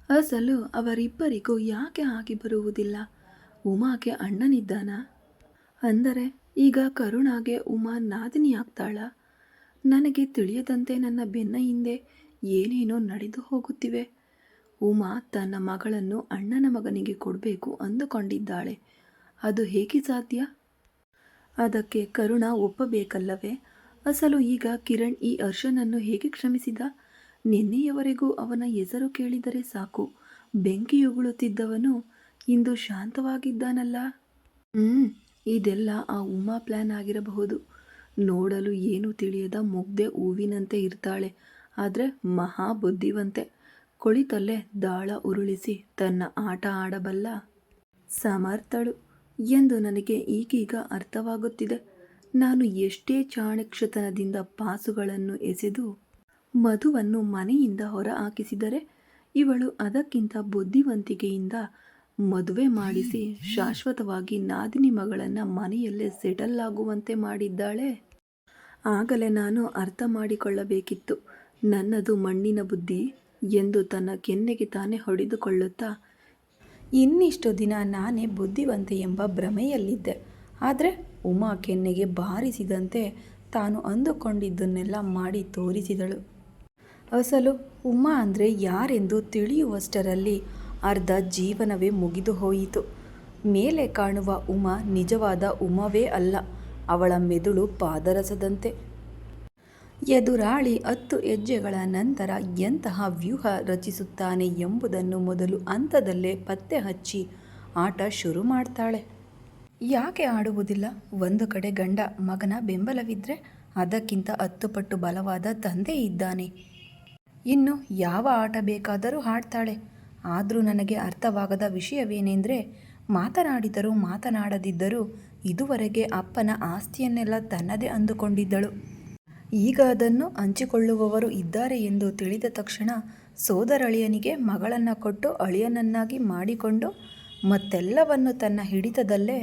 ಅಸಲು ಅವರಿಬ್ಬರಿಗೂ ಯಾಕೆ ಆಗಿ ಬರುವುದಿಲ್ಲ? ಉಮಾಗೆ ಅಣ್ಣನಿದ್ದಾನ? ಅಂದರೆ ಈಗ ಕರುಣಾಗೆ ಉಮಾ ನಾದಿನಿಯಾಗ್ತಾಳ? ನನಗೆ ತಿಳಿಯದಂತೆ ನನ್ನ ಬೆನ್ನ ಹಿಂದೆ ಏನೇನೋ ನಡೆದು ಹೋಗುತ್ತಿವೆ. ಉಮಾ ತನ್ನ ಮಗಳನ್ನು ಅಣ್ಣನ ಮಗನಿಗೆ ಕೊಡಬೇಕು ಅಂದುಕೊಂಡಿದ್ದಾಳೆ. ಅದು ಹೇಗೆ ಸಾಧ್ಯ? ಅದಕ್ಕೆ ಕರುಣ ಒಪ್ಪಬೇಕಲ್ಲವೇ? ಅಸಲು ಈಗ ಕಿರಣ್ ಈ ಹರ್ಷನನ್ನು ಹೇಗೆ ಕ್ಷಮಿಸಿದ? ನಿನ್ನೆಯವರೆಗೂ ಅವನ ಹೆಸರು ಕೇಳಿದರೆ ಸಾಕು ಬೆಂಕಿಯುಗುಳುತ್ತಿದ್ದವನು ಇಂದು ಶಾಂತವಾಗಿದ್ದಾನಲ್ಲ. ಇದೆಲ್ಲ ಆ ಉಮಾ ಪ್ಲ್ಯಾನ್ ಆಗಿರಬಹುದು. ನೋಡಲು ಏನು ತಿಳಿಯದ ಮುಗ್ದೆ ಹೂವಿನಂತೆ ಇರ್ತಾಳೆ, ಆದರೆ ಮಹಾ ಬುದ್ಧಿವಂತೆ. ಕುಳಿತಲ್ಲೇ ದಾಳ ಉರುಳಿಸಿ ತನ್ನ ಆಟ ಆಡಬಲ್ಲ ಸಮರ್ಥಳು ಎಂದು ನನಗೆ ಈಗೀಗ ಅರ್ಥವಾಗುತ್ತಿದೆ. ನಾನು ಎಷ್ಟೇ ಚಾಣಕ್ಷತನದಿಂದ ಪಾಸುಗಳನ್ನು ಎಸೆದು ಮಧುವನ್ನು ಮನೆಯಿಂದ ಹೊರ ಹಾಕಿಸಿದರೆ ಇವಳು ಅದಕ್ಕಿಂತ ಬುದ್ಧಿವಂತಿಕೆಯಿಂದ ಮದುವೆ ಮಾಡಿಸಿ ಶಾಶ್ವತವಾಗಿ ನಾದಿನಿ ಮಗಳನ್ನು ಮನೆಯಲ್ಲೇ ಸೆಟಲ್ ಆಗುವಂತೆ ಮಾಡಿದ್ದಾಳೆ. ಆಗಲೇ ನಾನು ಅರ್ಥ ಮಾಡಿಕೊಳ್ಳಬೇಕಿತ್ತು. ನನ್ನದು ಮಣ್ಣಿನ ಬುದ್ಧಿ ಎಂದು ತನ್ನ ಕೆನ್ನೆಗೆ ತಾನೇ ಹೊಡೆದುಕೊಳ್ಳುತ್ತಾ ಇನ್ನಿಷ್ಟು ದಿನ ನಾನೇ ಬುದ್ಧಿವಂತೆ ಎಂಬ ಭ್ರಮೆಯಲ್ಲಿದ್ದೆ. ಆದರೆ ಉಮಾ ಕೆನ್ನೆಗೆ ಬಾರಿಸಿದಂತೆ ತಾನು ಅಂದುಕೊಂಡಿದ್ದನ್ನೆಲ್ಲ ಮಾಡಿ ತೋರಿಸಿದಳು. ಅಸಲು ಉಮಾ ಅಂದರೆ ಯಾರೆಂದು ತಿಳಿಯುವಷ್ಟರಲ್ಲಿ ಅರ್ಧ ಜೀವನವೇ ಮುಗಿದು ಹೋಯಿತು. ಮೇಲೆ ಕಾಣುವ ಉಮಾ ನಿಜವಾದ ಉಮಾವೇ ಅಲ್ಲ. ಅವಳ ಮೆದುಳು ಪಾದರಸದಂತೆ. ಎದುರಾಳಿ 10 ಹೆಜ್ಜೆಗಳ ನಂತರ ಎಂತಹ ವ್ಯೂಹ ರಚಿಸುತ್ತಾನೆ ಎಂಬುದನ್ನು ಮೊದಲು ಹಂತದಲ್ಲೇ ಪತ್ತೆ ಹಚ್ಚಿ ಆಟ ಶುರು ಮಾಡ್ತಾಳೆ. ಯಾಕೆ ಆಡುವುದಿಲ್ಲ? ಒಂದು ಕಡೆ ಗಂಡ ಮಗನ ಬೆಂಬಲವಿದ್ದರೆ ಅದಕ್ಕಿಂತ 10 ಪಟ್ಟು ಬಲವಾದ ತಂದೆ ಇದ್ದಾನೆ. ಇನ್ನು ಯಾವ ಆಟ ಬೇಕಾದರೂ ಆಡ್ತಾಳೆ. ಆದರೂ ನನಗೆ ಅರ್ಥವಾಗದ ವಿಷಯವೇನೆಂದರೆ, ಮಾತನಾಡಿದರೂ ಮಾತನಾಡದಿದ್ದರೂ ಇದುವರೆಗೆ ಅಪ್ಪನ ಆಸ್ತಿಯನ್ನೆಲ್ಲ ತನ್ನದೇ ಅಂದುಕೊಂಡಿದ್ದಳು. ಈಗ ಅದನ್ನು ಹಂಚಿಕೊಳ್ಳುವವರು ಇದ್ದಾರೆ ಎಂದು ತಿಳಿದ ತಕ್ಷಣ ಸೋದರಳಿಯನಿಗೆ ಮಗಳನ್ನು ಕೊಟ್ಟು ಅಳಿಯನನ್ನಾಗಿ ಮಾಡಿಕೊಂಡು ಮತ್ತೆಲ್ಲವನ್ನು ತನ್ನ ಹಿಡಿತದಲ್ಲೇ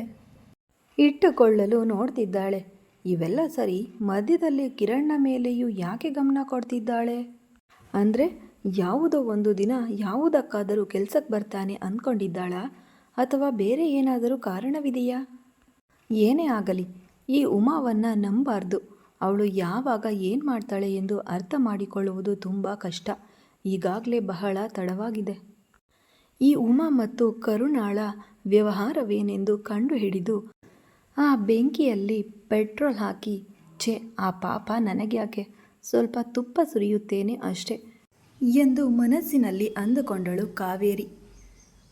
ಇಟ್ಟುಕೊಳ್ಳಲು ನೋಡ್ತಿದ್ದಾಳೆ. ಇವೆಲ್ಲ ಸರಿ, ಮಧ್ಯದಲ್ಲಿ ಕಿರಣ್ನ ಮೇಲೆಯೂ ಯಾಕೆ ಗಮನ ಕೊಡ್ತಿದ್ದಾಳೆ? ಅಂದರೆ ಯಾವುದೋ ಒಂದು ದಿನ ಯಾವುದಕ್ಕಾದರೂ ಕೆಲಸಕ್ಕೆ ಬರ್ತಾನೆ ಅಂದ್ಕೊಂಡಿದ್ದಾಳಾ? ಅಥವಾ ಬೇರೆ ಏನಾದರೂ ಕಾರಣವಿದೆಯಾ? ಏನೇ ಆಗಲಿ, ಈ ಉಮಾವನ್ನು ನಂಬಾರ್ದು. ಅವಳು ಯಾವಾಗ ಏನು ಮಾಡ್ತಾಳೆ ಎಂದು ಅರ್ಥ ಮಾಡಿಕೊಳ್ಳುವುದು ತುಂಬ ಕಷ್ಟ. ಈಗಾಗಲೇ ಬಹಳ ತಡವಾಗಿದೆ. ಈ ಉಮಾ ಮತ್ತು ಕರುಣಾಳ ವ್ಯವಹಾರವೇನೆಂದು ಕಂಡುಹಿಡಿದು ಆ ಬೆಂಕಿಯಲ್ಲಿ ಪೆಟ್ರೋಲ್ ಹಾಕಿ, ಛೇ ಆ ಪಾಪ ನನಗ್ಯಾಕೆ, ಸ್ವಲ್ಪ ತುಪ್ಪ ಸುರಿಯುತ್ತೇನೆ ಅಷ್ಟೆ ಎಂದು ಮನಸ್ಸಿನಲ್ಲಿ ಅಂದುಕೊಂಡಳು ಕಾವೇರಿ.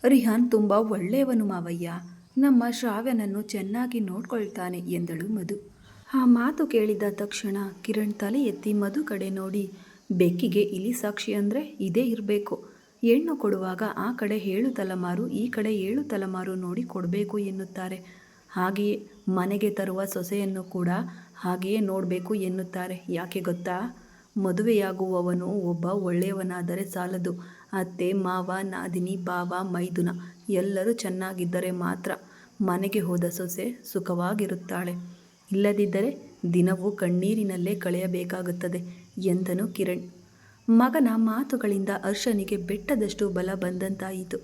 ರಿಹಾನ್ ತುಂಬ ಒಳ್ಳೆಯವನು ಮಾವಯ್ಯ, ನಮ್ಮ ಶ್ರಾವ್ಯನನ್ನು ಚೆನ್ನಾಗಿ ನೋಡ್ಕೊಳ್ತಾನೆ ಎಂದಳು ಮಧು. ಆ ಮಾತು ಕೇಳಿದ ತಕ್ಷಣ ಕಿರಣ್ ತಲೆ ಎತ್ತಿ ಮಧು ಕಡೆ ನೋಡಿ, ಬೆಕ್ಕಿಗೆ ಇಲಿ ಸಾಕ್ಷಿ ಅಂದರೆ ಇದೇ ಇರಬೇಕು. ಹೆಣ್ಣು ಕೊಡುವಾಗ ಆ ಕಡೆ 7 ತಲೆಮಾರು ಈ ಕಡೆ 7 ತಲೆಮಾರು ನೋಡಿ ಕೊಡಬೇಕು ಎನ್ನುತ್ತಾರೆ. ಹಾಗೆಯೇ ಮನೆಗೆ ತರುವ ಸೊಸೆಯನ್ನು ಕೂಡ ಹಾಗೆಯೇ ನೋಡಬೇಕು ಎನ್ನುತ್ತಾರೆ. ಯಾಕೆ ಗೊತ್ತಾ? ಮದುವೆಯಾಗುವವನು ಒಬ್ಬ ಒಳ್ಳೆಯವನಾದರೆ ಸಾಲದು. ಅತ್ತೆ ಮಾವ ನಾದಿನಿ ಭಾವ ಮೈದುನ ಎಲ್ಲರೂ ಚೆನ್ನಾಗಿದ್ದರೆ ಮಾತ್ರ ಮನೆಗೆ ಹೋದ ಸೊಸೆ ಸುಖವಾಗಿರುತ್ತಾಳೆ. ಇಲ್ಲದಿದ್ದರೆ ದಿನವೂ ಕಣ್ಣೀರಿನಲ್ಲೇ ಕಳೆಯಬೇಕಾಗುತ್ತದೆ ಎಂದನು ಕಿರಣ್. ಮಗನ ಮಾತುಗಳಿಂದ ಹರ್ಷನಿಗೆ ಬೆಟ್ಟದಷ್ಟು ಬಲ ಬಂದಂತಾಯಿತು.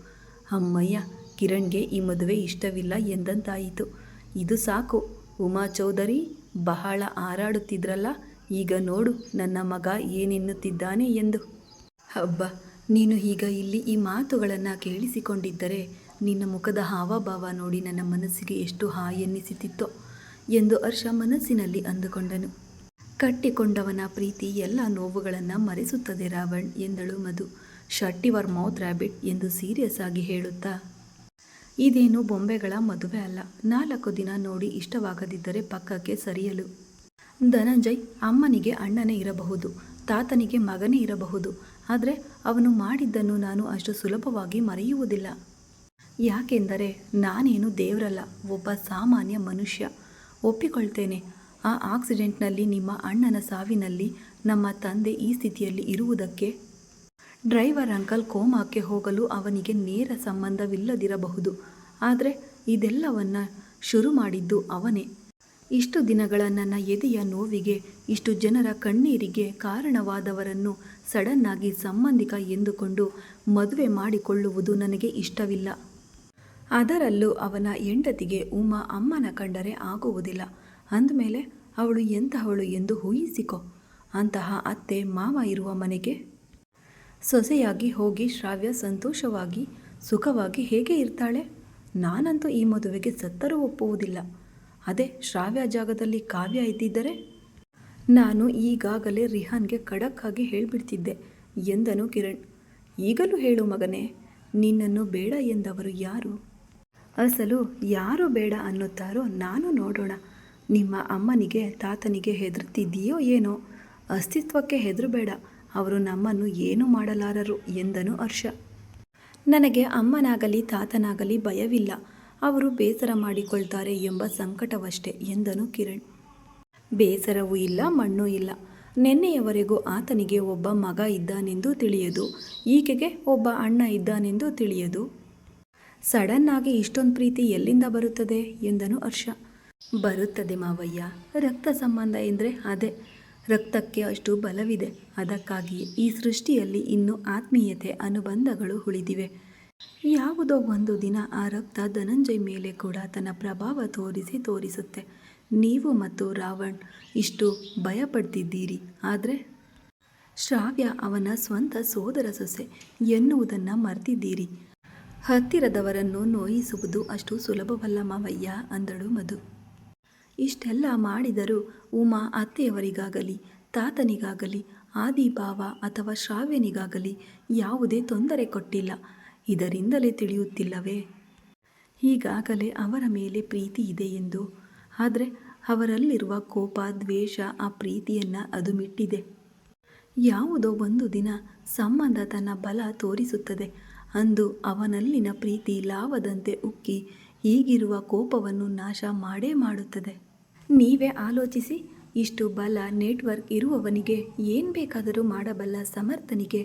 ಅಮ್ಮಯ್ಯ, ಕಿರಣ್ಗೆ ಈ ಮದುವೆ ಇಷ್ಟವಿಲ್ಲ ಎಂದಂತಾಯಿತು. ಇದು ಸಾಕು. ಉಮಾ ಚೌಧರಿ ಬಹಳ ಹಾರಾಡುತ್ತಿದ್ರಲ್ಲ, ಈಗ ನೋಡು ನನ್ನ ಮಗ ಏನೆನ್ನುತ್ತಿದ್ದಾನೆ ಎಂದು. ಹಬ್ಬ, ನೀನು ಈಗ ಇಲ್ಲಿ ಈ ಮಾತುಗಳನ್ನು ಕೇಳಿಸಿಕೊಂಡಿದ್ದರೆ ನಿನ್ನ ಮುಖದ ಹಾವಭಾವ ನೋಡಿ ನನ್ನ ಮನಸ್ಸಿಗೆ ಎಷ್ಟು ಹಾಯ್ ಎನ್ನಿಸುತ್ತಿತ್ತೋ ಎಂದು ಹರ್ಷ ಮನಸ್ಸಿನಲ್ಲಿ ಅಂದುಕೊಂಡನು. ಕಟ್ಟಿಕೊಂಡವನ ಪ್ರೀತಿ ಎಲ್ಲ ನೋವುಗಳನ್ನು ಮರೆಸುತ್ತದೆ ರಾವಣ್ ಎಂದಳು ಮಧು. ಶಟ್ ಯುವರ್ ಮೌತ್ ರ್ಯಾಬಿಟ್ ಎಂದು ಸೀರಿಯಸ್ ಆಗಿ ಹೇಳುತ್ತಾ, ಇದೇನು ಬೊಂಬೆಗಳ ಮದುವೆ ಅಲ್ಲ. 4 ದಿನ ನೋಡಿ ಇಷ್ಟವಾಗದಿದ್ದರೆ ಪಕ್ಕಕ್ಕೆ ಸರಿಯಲು. ಧನಂಜಯ್ ಅಮ್ಮನಿಗೆ ಅಣ್ಣನೇ ಇರಬಹುದು, ತಾತನಿಗೆ ಮಗನೇ ಇರಬಹುದು. ಆದರೆ ಅವನು ಮಾಡಿದ್ದನ್ನು ನಾನು ಅಷ್ಟು ಸುಲಭವಾಗಿ ಮರೆಯುವುದಿಲ್ಲ. ಯಾಕೆಂದರೆ ನಾನೇನು ದೇವರಲ್ಲ, ಒಬ್ಬ ಸಾಮಾನ್ಯ ಮನುಷ್ಯ. ಒಪ್ಪಿಕೊಳ್ತೇನೆ, ಆ ಆಕ್ಸಿಡೆಂಟ್ನಲ್ಲಿ ನಿಮ್ಮ ಅಣ್ಣನ ಸಾವಿನಲ್ಲಿ ನಮ್ಮ ತಂದೆ ಈ ಸ್ಥಿತಿಯಲ್ಲಿ ಇರುವುದಕ್ಕೆ ಡ್ರೈವರ್ ಅಂಕಲ್ ಕೋಮಾಕ್ಕೆ ಹೋಗಲು ಅವನಿಗೆ ನೇರ ಸಂಬಂಧವಿಲ್ಲದಿರಬಹುದು. ಆದರೆ ಇದೆಲ್ಲವನ್ನು ಶುರು ಮಾಡಿದ್ದು ಅವನೇ. ಇಷ್ಟು ದಿನಗಳ ನನ್ನ ಎದೆಯ ನೋವಿಗೆ, ಇಷ್ಟು ಜನರ ಕಣ್ಣೀರಿಗೆ ಕಾರಣವಾದವರನ್ನು ಸಡನ್ನಾಗಿ ಸಂಬಂಧಿಕ ಎಂದುಕೊಂಡು ಮದುವೆ ಮಾಡಿಕೊಳ್ಳುವುದು ನನಗೆ ಇಷ್ಟವಿಲ್ಲ. ಅದರಲ್ಲೂ ಅವನ ಹೆಂಡತಿಗೆ ಉಮಾ ಅಮ್ಮನ ಕಂಡರೆ ಆಗುವುದಿಲ್ಲ. ಅಂದಮೇಲೆ ಅವಳು ಎಂತಹವಳು ಎಂದು ಊಹಿಸಿಕೊ. ಅಂತಹ ಅತ್ತೆ ಮಾವ ಇರುವ ಮನೆಗೆ ಸೊಸೆಯಾಗಿ ಹೋಗಿ ಶ್ರಾವ್ಯ ಸಂತೋಷವಾಗಿ ಸುಖವಾಗಿ ಹೇಗೆ ಇರ್ತಾಳೆ? ನಾನಂತೂ ಈ ಮದುವೆಗೆ ಸತ್ತರೂ ಒಪ್ಪುವುದಿಲ್ಲ. ಅದೇ ಶ್ರಾವ್ಯ ಜಾಗದಲ್ಲಿ ಕಾವ್ಯ ಇದ್ದಿದ್ದರೆ ನಾನು ಈಗಾಗಲೇ ರಿಹಾನ್ಗೆ ಖಡಕ್ ಆಗಿ ಹೇಳಿಬಿಡ್ತಿದ್ದೆ ಎಂದನು ಕಿರಣ್. ಈಗಲೂ ಹೇಳು ಮಗನೇ, ನಿನ್ನನ್ನು ಬೇಡ ಎಂದವರು ಯಾರು? ಅಸಲು ಯಾರು ಬೇಡ ಅನ್ನುತ್ತಾರೋ ನಾನು ನೋಡೋಣ. ನಿಮ್ಮ ಅಮ್ಮನಿಗೆ ತಾತನಿಗೆ ಹೆದರ್ತಿದ್ದೀಯೋ ಏನೋ? ಅಸ್ತಿತ್ವಕ್ಕೆ ಹೆದರಬೇಡ, ಅವರು ನಮ್ಮನ್ನು ಏನೂ ಮಾಡಲಾರರು ಎಂದನು ಹರ್ಷ. ನನಗೆ ಅಮ್ಮನಾಗಲಿ ತಾತನಾಗಲಿ ಭಯವಿಲ್ಲ, ಅವರು ಬೇಸರ ಮಾಡಿಕೊಳ್ತಾರೆ ಎಂಬ ಸಂಕಟವಷ್ಟೇ ಎಂದನು ಕಿರಣ್. ಬೇಸರವೂ ಇಲ್ಲ, ಮಣ್ಣೂ ಇಲ್ಲ. ನಿನ್ನೆಯವರೆಗೂ ಆತನಿಗೆ ಒಬ್ಬ ಮಗ ಇದ್ದಾನೆಂದು ತಿಳಿಯದು, ಈಕೆಗೆ ಒಬ್ಬ ಅಣ್ಣ ಇದ್ದಾನೆಂದು ತಿಳಿಯದು. ಸಡನ್ನಾಗಿ ಇಷ್ಟೊಂದು ಪ್ರೀತಿ ಎಲ್ಲಿಂದ ಬರುತ್ತದೆ ಎಂದನು ಹರ್ಷ. ಬರುತ್ತದೆ ಮಾವಯ್ಯ, ರಕ್ತ ಸಂಬಂಧ ಎಂದರೆ ಅದೇ. ರಕ್ತಕ್ಕೆ ಅಷ್ಟು ಬಲವಿದೆ. ಅದಕ್ಕಾಗಿ ಈ ಸೃಷ್ಟಿಯಲ್ಲಿ ಇನ್ನೂ ಆತ್ಮೀಯತೆ ಅನುಬಂಧಗಳು ಉಳಿದಿವೆ. ಯಾವುದೋ ಒಂದು ದಿನ ಆ ರಕ್ತ ಧನಂಜಯ್ ಮೇಲೆ ಕೂಡ ತನ್ನ ಪ್ರಭಾವ ತೋರಿಸುತ್ತೆ. ನೀವು ಮತ್ತು ರಾವಣ್ ಇಷ್ಟು ಭಯಪಡ್ತಿದ್ದೀರಿ, ಆದರೆ ಶ್ರಾವ್ಯ ಅವನ ಸ್ವಂತ ಸೋದರ ಸೊಸೆ ಎನ್ನುವುದನ್ನು ಮರ್ತಿದ್ದೀರಿ. ಹತ್ತಿರದವರನ್ನು ನೋಯಿಸುವುದು ಅಷ್ಟು ಸುಲಭವಲ್ಲ ಮಾವಯ್ಯ ಅಂದಳು ಮಧು. ಇಷ್ಟೆಲ್ಲ ಮಾಡಿದರೂ ಉಮಾ ಅತ್ತೆಯವರಿಗಾಗಲಿ ತಾತನಿಗಾಗಲಿ ಆದಿಭಾವ ಅಥವಾ ಶ್ರಾವ್ಯನಿಗಾಗಲಿ ಯಾವುದೇ ತೊಂದರೆ ಕೊಟ್ಟಿಲ್ಲ. ಇದರಿಂದಲೇ ತಿಳಿಯುತ್ತಿಲ್ಲವೇ ಈಗಾಗಲೇ ಅವರ ಮೇಲೆ ಪ್ರೀತಿ ಇದೆ ಎಂದು. ಆದರೆ ಅವರಲ್ಲಿರುವ ಕೋಪ ದ್ವೇಷ ಆ ಪ್ರೀತಿಯನ್ನು ಅದು ಮಿಟ್ಟಿದೆ. ಯಾವುದೋ ಒಂದು ದಿನ ಸಂಬಂಧ ತನ್ನ ಬಲ ತೋರಿಸುತ್ತದೆ. ಅಂದು ಅವನಲ್ಲಿನ ಪ್ರೀತಿ ಲಾವದಂತೆ ಉಕ್ಕಿ ಈಗಿರುವ ಕೋಪವನ್ನು ನಾಶ ಮಾಡೇ ಮಾಡುತ್ತದೆ. ನೀವೇ ಆಲೋಚಿಸಿ, ಇಷ್ಟು ಬಲ ನೆಟ್ವರ್ಕ್ ಇರುವವನಿಗೆ ಏನು ಬೇಕಾದರೂ ಮಾಡಬಲ್ಲ ಸಮರ್ಥನಿಗೆ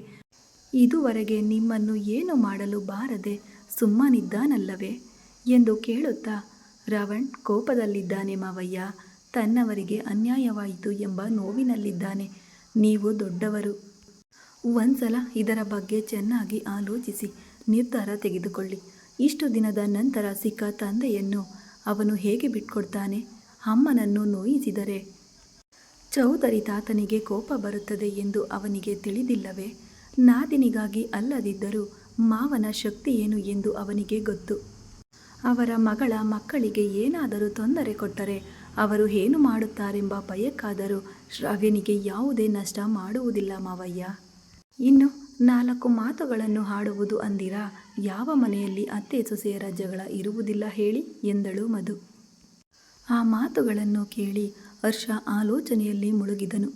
ಇದುವರೆಗೆ ನಿಮ್ಮನ್ನು ಏನು ಮಾಡಲು ಬಾರದೆ ಸುಮ್ಮನಿದ್ದಾನಲ್ಲವೇ ಎಂದು ಕೇಳುತ್ತಾ, ರಾವಣ್ ಕೋಪದಲ್ಲಿದ್ದಾನೆ ಮಾವಯ್ಯ, ತನ್ನವರಿಗೆ ಅನ್ಯಾಯವಾಯಿತು ಎಂಬ ನೋವಿನಲ್ಲಿದ್ದಾನೆ. ನೀವು ದೊಡ್ಡವರು, ಒಂದ್ಸಲ ಇದರ ಬಗ್ಗೆ ಚೆನ್ನಾಗಿ ಆಲೋಚಿಸಿ ನಿರ್ಧಾರ ತೆಗೆದುಕೊಳ್ಳಿ. ಇಷ್ಟು ದಿನದ ನಂತರ ಸಿಕ್ಕ ತಂದೆಯನ್ನು ಅವನು ಹೇಗೆ ಬಿಟ್ಕೊಡ್ತಾನೆ? ಅಮ್ಮನನ್ನು ನೋಯಿಸಿದರೆ ಚೌಧರಿ ತಾತನಿಗೆ ಕೋಪ ಬರುತ್ತದೆ ಎಂದು ಅವನಿಗೆ ತಿಳಿದಿಲ್ಲವೇ? ನಾದಿನಿಗಾಗಿ ಅಲ್ಲದಿದ್ದರೂ ಮಾವನ ಶಕ್ತಿ ಏನು ಎಂದು ಅವನಿಗೆ ಗೊತ್ತು. ಅವರ ಮಗಳ ಮಕ್ಕಳಿಗೆ ಏನಾದರೂ ತೊಂದರೆ ಕೊಟ್ಟರೆ ಅವರು ಏನು ಮಾಡುತ್ತಾರೆಂಬ ಭಯಕ್ಕಾದರೂ ಶ್ರಾವ್ಯನಿಗೆ ಯಾವುದೇ ನಷ್ಟ ಮಾಡುವುದಿಲ್ಲ ಮಾವಯ್ಯ. ಇನ್ನು 4 ಮಾತುಗಳನ್ನು ಆಡುವುದು ಅಂದಿರಾ? ಯಾವ ಮನೆಯಲ್ಲಿ ಅತ್ತೆ ಸೊಸೆಯರ ಜಗಳ ಇರುವುದಿಲ್ಲ ಹೇಳಿ ಎಂದಳು ಮಧು. ಆ ಮಾತುಗಳನ್ನು ಕೇಳಿ ಹರ್ಷ ಆಲೋಚನೆಯಲ್ಲಿ ಮುಳುಗಿದನು.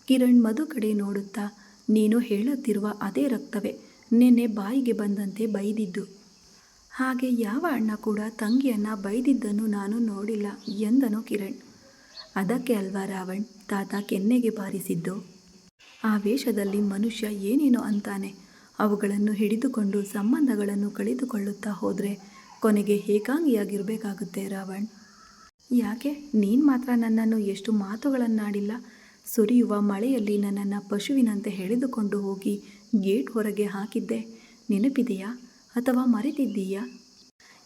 ಕಿರಣ್ ಮಧು ಕಡೆ ನೋಡುತ್ತಾ, ನೀನು ಹೇಳುತ್ತಿರುವ ಅದೇ ರಕ್ತವೇ ನಿನ್ನೆ ಬಾಯಿಗೆ ಬಂದಂತೆ ಬೈದಿದ್ದು. ಹಾಗೆ ಯಾವ ಅಣ್ಣ ಕೂಡ ತಂಗಿಯನ್ನು ಬೈದಿದ್ದನ್ನು ನಾನು ನೋಡಿಲ್ಲ ಎಂದನು ಕಿರಣ್. ಅದಕ್ಕೆ ಅಲ್ವಾ ರಾವಣ್ ತಾತ ಕೆನ್ನೆಗೆ ಬಾರಿಸಿದ್ದು? ಆವೇಶದಲ್ಲಿ ಮನುಷ್ಯ ಏನೇನೋ ಅಂತಾನೆ. ಅವುಗಳನ್ನು ಹಿಡಿದುಕೊಂಡು ಸಂಬಂಧಗಳನ್ನು ಕಳೆದುಕೊಳ್ಳುತ್ತಾ ಹೋದರೆ ಕೊನೆಗೆ ಏಕಾಂಗಿಯಾಗಿರಬೇಕಾಗುತ್ತೆ ರಾವಣ್. ಯಾಕೆ ನೀನು ಮಾತ್ರ ನನ್ನನ್ನು ಎಷ್ಟು ಮಾತುಗಳನ್ನಾಡಿಲ್ಲ? ಸುರಿಯುವ ಮಳೆಯಲ್ಲಿ ನನ್ನನ್ನು ಪಶುವಿನಂತೆ ಎಳೆದುಕೊಂಡು ಹೋಗಿ ಗೇಟ್ ಹೊರಗೆ ಹಾಕಿದ್ದೆ ನೆನಪಿದೆಯಾ ಅಥವಾ ಮರೆತಿದ್ದೀಯಾ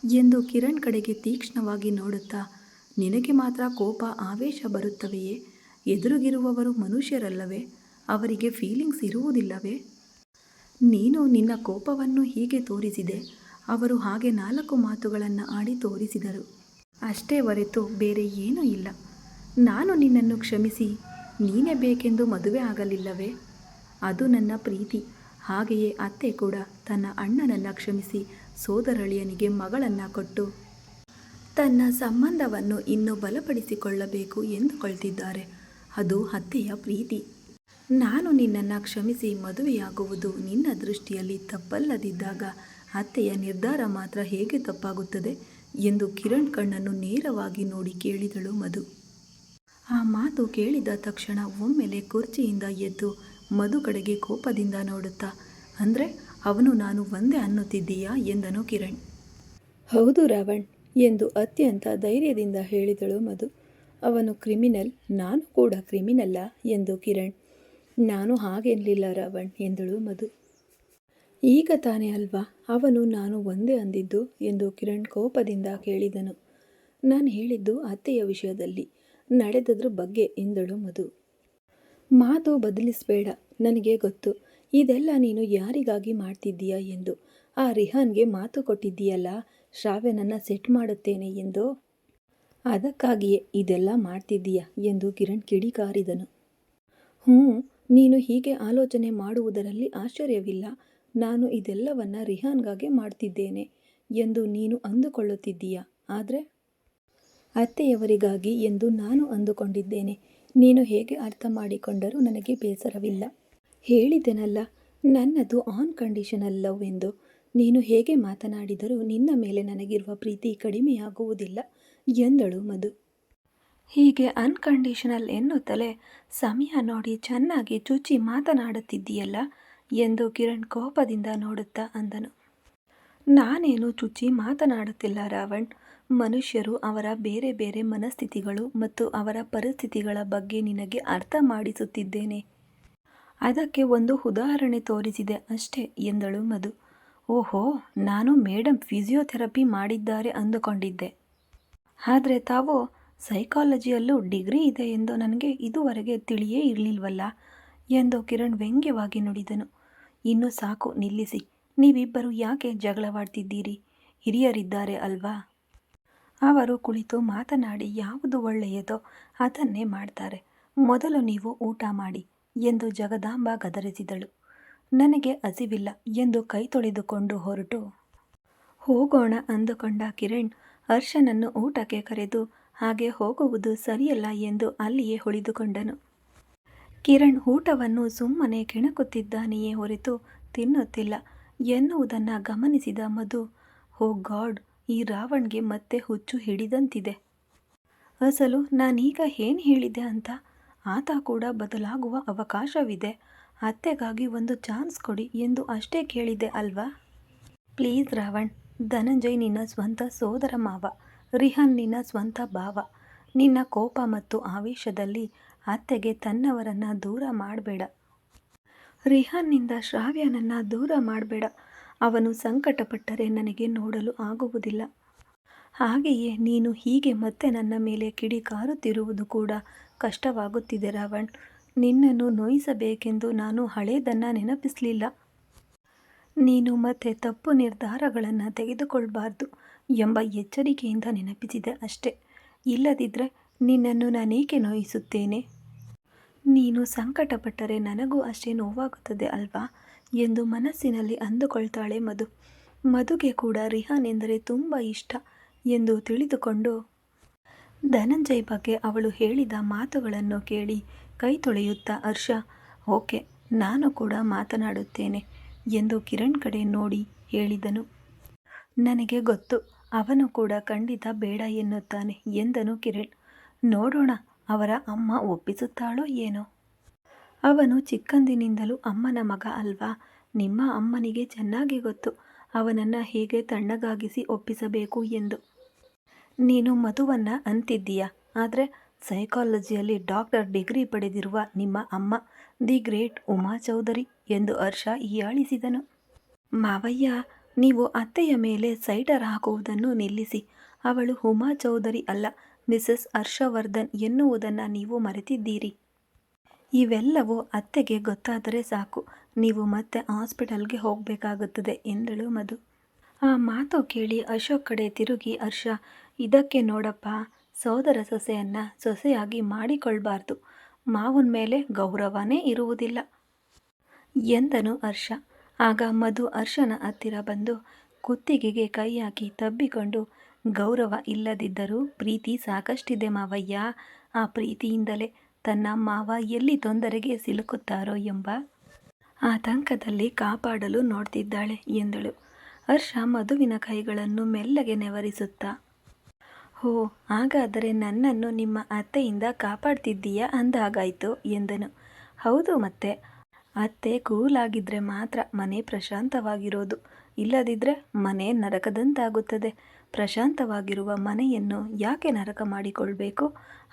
ಎಂದು ಕಿರಣ್ ಕಡೆಗೆ ತೀಕ್ಷ್ಣವಾಗಿ ನೋಡುತ್ತಾ, ನಿನಗೆ ಮಾತ್ರ ಕೋಪ ಆವೇಶ ಬರುತ್ತವೆಯೇ? ಎದುರಿಗಿರುವವರು ಮನುಷ್ಯರಲ್ಲವೇ? ಅವರಿಗೆ ಫೀಲಿಂಗ್ಸ್ ಇರುವುದಿಲ್ಲವೇ? ನೀನು ನಿನ್ನ ಕೋಪವನ್ನು ಹೀಗೆ ತೋರಿಸಿದೆ, ಅವರು ಹಾಗೆ 4 ಮಾತುಗಳನ್ನು ಆಡಿ ತೋರಿಸಿದರು. ಅಷ್ಟೇ ಹೊರತು ಬೇರೆ ಏನೂ ಇಲ್ಲ. ನಾನು ನಿನ್ನನ್ನು ಕ್ಷಮಿಸಿ ನೀನೇ ಬೇಕೆಂದು ಮದುವೆ ಆಗಲಿಲ್ಲವೇ? ಅದು ನನ್ನ ಪ್ರೀತಿ. ಹಾಗೆಯೇ ಅತ್ತೆ ಕೂಡ ತನ್ನ ಅಣ್ಣನನ್ನು ಕ್ಷಮಿಸಿ ಸೋದರಳಿಯನಿಗೆ ಮಗಳನ್ನು ಕೊಟ್ಟು ತನ್ನ ಸಂಬಂಧವನ್ನು ಇನ್ನೂ ಬಲಪಡಿಸಿಕೊಳ್ಳಬೇಕು ಎಂದುಕೊಳ್ತಿದ್ದಾರೆ. ಅದು ಅತ್ತೆಯ ಪ್ರೀತಿ. ನಾನು ನಿನ್ನನ್ನು ಕ್ಷಮಿಸಿ ಮದುವೆಯಾಗುವುದು ನಿನ್ನ ದೃಷ್ಟಿಯಲ್ಲಿ ತಪ್ಪಲ್ಲದಿದ್ದಾಗ ಅತ್ತೆಯ ನಿರ್ಧಾರ ಮಾತ್ರ ಹೇಗೆ ತಪ್ಪಾಗುತ್ತದೆ ಎಂದು ಕಿರಣ್ ಕಣ್ಣನ್ನು ನೇರವಾಗಿ ನೋಡಿ ಕೇಳಿದಳು ಮಧು. ಆ ಮಾತು ಕೇಳಿದ ತಕ್ಷಣ ಒಮ್ಮೆಲೆ ಕುರ್ಚಿಯಿಂದ ಎದ್ದು ಮಧು ಕಡೆಗೆ ಕೋಪದಿಂದ ನೋಡುತ್ತಾ, ಅಂದರೆ ಅವನು ನಾನು ಒಂದೇ ಅನ್ನುತ್ತಿದ್ದೀಯಾ ಎಂದನು ಕಿರಣ್. ಹೌದು ರಾವಣ್ ಎಂದು ಅತ್ಯಂತ ಧೈರ್ಯದಿಂದ ಹೇಳಿದಳು ಮಧು. ಅವನು ಕ್ರಿಮಿನಲ್, ನಾನು ಕೂಡ ಕ್ರಿಮಿನಲ್ಲ ಎಂದು ಕಿರಣ್. ನಾನು ಹಾಗೆನ್ನಲಿಲ್ಲ ರಾವಣ್ ಎಂದಳು ಮಧು. ಈಗ ತಾನೇ ಅಲ್ವಾ ಅವನು ನಾನು ಒಂದೇ ಅಂದಿದ್ದು ಎಂದು ಕಿರಣ್ ಕೋಪದಿಂದ ಕೇಳಿದನು. ನಾನು ಹೇಳಿದ್ದು ಅತ್ತೆಯ ವಿಷಯದಲ್ಲಿ, ನಡೆದದ್ರ ಬಗ್ಗೆ ಎಂದಳು ಮಧು. ಮಾತು ಬದಲಿಸಬೇಡ, ನನಗೆ ಗೊತ್ತು ಇದೆಲ್ಲ ನೀನು ಯಾರಿಗಾಗಿ ಮಾಡ್ತಿದ್ದೀಯಾ ಎಂದು. ಆ ರಿಹಾನ್ಗೆ ಮಾತು ಕೊಟ್ಟಿದ್ದೀಯಲ್ಲ, ಶ್ರಾವ್ಯನನ್ನು ಸೆಟ್ ಮಾಡುತ್ತೇನೆ ಎಂದು. ಅದಕ್ಕಾಗಿಯೇ ಇದೆಲ್ಲ ಮಾಡ್ತಿದ್ದೀಯಾ ಎಂದು ಕಿರಣ್ ಕಿಡಿಕಾರಿದನು. ನೀನು ಹೀಗೆ ಆಲೋಚನೆ ಮಾಡುವುದರಲ್ಲಿ ಆಶ್ಚರ್ಯವಿಲ್ಲ. ನಾನು ಇದೆಲ್ಲವನ್ನ ರಿಹಾನ್ಗಾಗೆ ಮಾಡ್ತಿದ್ದೇನೆ ಎಂದು ನೀನು ಅಂದುಕೊಳ್ಳುತ್ತಿದ್ದೀಯಾ, ಆದರೆ ಅತ್ತೆಯವರಿಗಾಗಿ ಎಂದು ನಾನು ಅಂದುಕೊಂಡಿದ್ದೇನೆ. ನೀನು ಹೇಗೆ ಅರ್ಥ ಮಾಡಿಕೊಂಡರೂ ನನಗೆ ಬೇಸರವಿಲ್ಲ. ಹೇಳಿದೆನಲ್ಲ, ನನ್ನದು ಆನ್ ಕಂಡೀಷನಲ್ ಲವ್ ಎಂದು. ನೀನು ಹೇಗೆ ಮಾತನಾಡಿದರೂ ನಿನ್ನ ಮೇಲೆ ನನಗಿರುವ ಪ್ರೀತಿ ಕಡಿಮೆಯಾಗುವುದಿಲ್ಲ ಎಂದಳು ಮಧು. ಹೀಗೆ ಅನ್ಕಂಡೀಷನಲ್ ಎನ್ನುತ್ತಲೇ ಸಮಯ ನೋಡಿ ಚೆನ್ನಾಗಿ ಚುಚ್ಚಿ ಮಾತನಾಡುತ್ತಿದ್ದೀಯಲ್ಲ ಎಂದು ಕಿರಣ್ ಕೋಪದಿಂದ ನೋಡುತ್ತಾ ಅಂದನು. ನಾನೇನು ಚುಚ್ಚಿ ಮಾತನಾಡುತ್ತಿಲ್ಲ ರಾವಣ್. ಮನುಷ್ಯರು, ಅವರ ಬೇರೆ ಬೇರೆ ಮನಸ್ಥಿತಿಗಳು ಮತ್ತು ಅವರ ಪರಿಸ್ಥಿತಿಗಳ ಬಗ್ಗೆ ನಿನಗೆ ಅರ್ಥ ಮಾಡಿಸುತ್ತಿದ್ದೇನೆ. ಅದಕ್ಕೆ ಒಂದು ಉದಾಹರಣೆ ತೋರಿಸಿದೆ ಅಷ್ಟೇ ಎಂದಳು ಮಧು. ಓಹೋ, ನಾನು ಮೇಡಮ್ ಫಿಸಿಯೋಥೆರಪಿ ಮಾಡಿದ್ದಾರೆ ಅಂದುಕೊಂಡಿದ್ದೆ. ಆದರೆ ತಾವು ಸೈಕಾಲಜಿಯಲ್ಲೂ ಡಿಗ್ರಿ ಇದೆ ಎಂದು ನನಗೆ ಇದುವರೆಗೆ ತಿಳಿಯೇ ಇರಲಿಲ್ವಲ್ಲ ಎಂದು ಕಿರಣ್ ವ್ಯಂಗ್ಯವಾಗಿ ನುಡಿದನು. ಇನ್ನು ಸಾಕು, ನಿಲ್ಲಿಸಿ. ನೀವಿಬ್ಬರು ಯಾಕೆ ಜಗಳವಾಡ್ತಿದ್ದೀರಿ? ಹಿರಿಯರಿದ್ದಾರೆ ಅಲ್ವಾ, ಅವರು ಕುಳಿತು ಮಾತನಾಡಿ ಯಾವುದು ಒಳ್ಳೆಯದೋ ಅದನ್ನೇ ಮಾಡ್ತಾರೆ. ಮೊದಲು ನೀವು ಊಟ ಮಾಡಿ ಎಂದು ಜಗದಾಂಬ ಗದರಿಸಿದಳು. ನನಗೆ ಹಸಿವಿಲ್ಲ ಎಂದು ಕೈ ತೊಳೆದುಕೊಂಡು ಹೊರಟು ಹೋಗೋಣ ಅಂದುಕೊಂಡ ಕಿರಣ್ ಹರ್ಷನನ್ನು ಊಟಕ್ಕೆ ಕರೆದು ಹಾಗೆ ಹೋಗುವುದು ಸರಿಯಲ್ಲ ಎಂದು ಅಲ್ಲಿಯೇ ಉಳಿದುಕೊಂಡನು. ಕಿರಣ್ ಊಟವನ್ನು ಸುಮ್ಮನೆ ಕೆಣಕುತ್ತಿದ್ದಾನೆಯೇ ಹೊರತು ತಿನ್ನುತ್ತಿಲ್ಲ ಎನ್ನುವುದನ್ನು ಗಮನಿಸಿದ ಮಧು, ಓ ಗಾಡ್, ಈ ರಾವಣ್ಗೆ ಮತ್ತೆ ಹುಚ್ಚು ಹಿಡಿದಂತಿದೆ. ಅಸಲು ನಾನೀಗ ಏನು ಹೇಳಿದೆ ಅಂತ? ಆತ ಕೂಡ ಬದಲಾಗುವ ಅವಕಾಶವಿದೆ. ಅತ್ತೆಗಾಗಿ ಒಂದು ಚಾನ್ಸ್ ಕೊಡಿ ಎಂದು ಅಷ್ಟೇ ಕೇಳಿದೆ ಅಲ್ವಾ? ಪ್ಲೀಸ್ ರಾವಣ್, ಧನಂಜಯ್ ನಿನ್ನ ಸ್ವಂತ ಸೋದರ ಮಾವ, ರಿಹಾನ್ ನಿನ್ನ ಸ್ವಂತ ಭಾವ. ನಿನ್ನ ಕೋಪ ಮತ್ತು ಆವೇಶದಲ್ಲಿ ಅತ್ತೆಗೆ ತನ್ನವರನ್ನು ದೂರ ಮಾಡಬೇಡ. ರಿಹಾನ್ನಿಂದ ಶ್ರಾವ್ಯನನ್ನು ದೂರ ಮಾಡಬೇಡ. ಅವನು ಸಂಕಟಪಟ್ಟರೆ ನನಗೆ ನೋಡಲು ಆಗುವುದಿಲ್ಲ. ಹಾಗೆಯೇ ನೀನು ಹೀಗೆ ಮತ್ತೆ ನನ್ನ ಮೇಲೆ ಕಿಡಿಕಾರುತ್ತಿರುವುದು ಕೂಡ ಕಷ್ಟವಾಗುತ್ತಿದೆ ರಾವಣ್. ನಿನ್ನನ್ನು ನೋಯಿಸಬೇಕೆಂದು ನಾನು ಹಳೇದನ್ನು ನೆನಪಿಸಲಿಲ್ಲ. ನೀನು ಮತ್ತೆ ತಪ್ಪು ನಿರ್ಧಾರಗಳನ್ನು ತೆಗೆದುಕೊಳ್ಬಾರ್ದು ಎಂಬ ಎಚ್ಚರಿಕೆಯಿಂದ ನೆನಪಿಸಿದೆ ಅಷ್ಟೇ. ಇಲ್ಲದಿದ್ದರೆ ನಿನ್ನನ್ನು ನಾನೇಕೆ ನೋಯಿಸುತ್ತೇನೆ? ನೀನು ಸಂಕಟಪಟ್ಟರೆ ನನಗೂ ಅಷ್ಟೇ ನೋವಾಗುತ್ತದೆ ಅಲ್ವಾ ಎಂದು ಮನಸ್ಸಿನಲ್ಲಿ ಅಂದುಕೊಳ್ತಾಳೆ ಮಧು. ಮಧುಗೆ ಕೂಡ ರಿಹಾನ್ ಎಂದರೆ ತುಂಬ ಇಷ್ಟ ಎಂದು ತಿಳಿದುಕೊಂಡು ಧನಂಜಯ್ ಬಗ್ಗೆ ಅವಳು ಹೇಳಿದ ಮಾತುಗಳನ್ನು ಕೇಳಿ ಕೈ ತೊಳೆಯುತ್ತಾ ಹರ್ಷ, ಓಕೆ, ನಾನು ಕೂಡ ಮಾತನಾಡುತ್ತೇನೆ ಎಂದು ಕಿರಣ್ ಕಡೆ ನೋಡಿ ಹೇಳಿದನು. ನನಗೆ ಗೊತ್ತು, ಅವನು ಕೂಡ ಖಂಡಿತ ಬೇಡ ಎನ್ನುತ್ತಾನೆ ಎಂದನು ಕಿರಣ್. ನೋಡೋಣ, ಅವರ ಅಮ್ಮ ಒಪ್ಪಿಸುತ್ತಾಳೋ ಏನೋ. ಅವನು ಚಿಕ್ಕಂದಿನಿಂದಲೂ ಅಮ್ಮನ ಮಗ ಅಲ್ವಾ? ನಿಮ್ಮ ಅಮ್ಮನಿಗೆ ಚೆನ್ನಾಗಿ ಗೊತ್ತು ಅವನನ್ನು ಹೇಗೆ ತಣ್ಣಗಾಗಿಸಿ ಒಪ್ಪಿಸಬೇಕು ಎಂದು. ನೀನು ಮಧುವನ್ನು ಅಂತಿದ್ದೀಯಾ, ಆದರೆ ಸೈಕಾಲಜಿಯಲ್ಲಿ ಡಾಕ್ಟರ್ ಡಿಗ್ರಿ ಪಡೆದಿರುವ ನಿಮ್ಮ ಅಮ್ಮ ದಿ ಗ್ರೇಟ್ ಉಮಾ ಚೌಧರಿ ಎಂದು ಹರ್ಷ ಹೀಯಾಳಿಸಿದನು. ಮಾವಯ್ಯ, ನೀವು ಅತ್ತೆಯ ಮೇಲೆ ಸೈಡರ್ ಹಾಕುವುದನ್ನು ನಿಲ್ಲಿಸಿ. ಅವಳು ಉಮಾ ಚೌಧರಿ ಅಲ್ಲ, ಮಿಸಸ್ ಹರ್ಷವರ್ಧನ್ ಎನ್ನುವುದನ್ನು ನೀವು ಮರೆತಿದ್ದೀರಿ. ಇವೆಲ್ಲವೂ ಅತ್ತೆಗೆ ಗೊತ್ತಾದರೆ ಸಾಕು, ನೀವು ಮತ್ತೆ ಹಾಸ್ಪಿಟಲ್ಗೆ ಹೋಗಬೇಕಾಗುತ್ತದೆ ಎಂದಳು ಮಧು. ಆ ಮಾತು ಕೇಳಿ ಅಶೋಕ್ ಕಡೆ ತಿರುಗಿ ಹರ್ಷ, ಇದಕ್ಕೆ ನೋಡಪ್ಪ, ಸೋದರ ಸೊಸೆಯನ್ನು ಸೊಸೆಯಾಗಿ ಮಾಡಿಕೊಳ್ಬಾರ್ದು. ಮಾವನ ಮೇಲೆ ಗೌರವನೇ ಇರುವುದಿಲ್ಲ ಎಂದನು ಹರ್ಷ. ಆಗ ಮಧು ಹರ್ಷನ ಹತ್ತಿರ ಬಂದು ಕುತ್ತಿಗೆಗೆ ಕೈ ಹಾಕಿ ತಬ್ಬಿಕೊಂಡು, ಗೌರವ ಇಲ್ಲದಿದ್ದರೂ ಪ್ರೀತಿ ಸಾಕಷ್ಟಿದೆ ಮಾವಯ್ಯ. ಆ ಪ್ರೀತಿಯಿಂದಲೇ ತನ್ನ ಮಾವ ಎಲ್ಲಿ ತೊಂದರೆಗೆ ಸಿಲುಕುತ್ತಾರೋ ಎಂಬ ಆತಂಕದಲ್ಲಿ ಕಾಪಾಡಲು ನೋಡ್ತಿದ್ದಾಳೆ ಎಂದಳು. ಹರ್ಷ ಮಧುವಿನ ಕೈಗಳನ್ನು ಮೆಲ್ಲಗೆ ನೆವರಿಸುತ್ತಾ, ಓ, ಹಾಗಾದರೆ ನನ್ನನ್ನು ನಿಮ್ಮ ಅತ್ತೆಯಿಂದ ಕಾಪಾಡ್ತಿದ್ದೀಯಾ ಅಂದಾಗಾಯ್ತು ಎಂದನು. ಹೌದು, ಮತ್ತೆ ಅತ್ತೆ ಕೂಲಾಗಿದ್ದರೆ ಮಾತ್ರ ಮನೆ ಪ್ರಶಾಂತವಾಗಿರೋದು, ಇಲ್ಲದಿದ್ದರೆ ಮನೆ ನರಕದಂತಾಗುತ್ತದೆ. ಪ್ರಶಾಂತವಾಗಿರುವ ಮನೆಯನ್ನು ಯಾಕೆ ನರಕ ಮಾಡಿಕೊಳ್ಬೇಕು?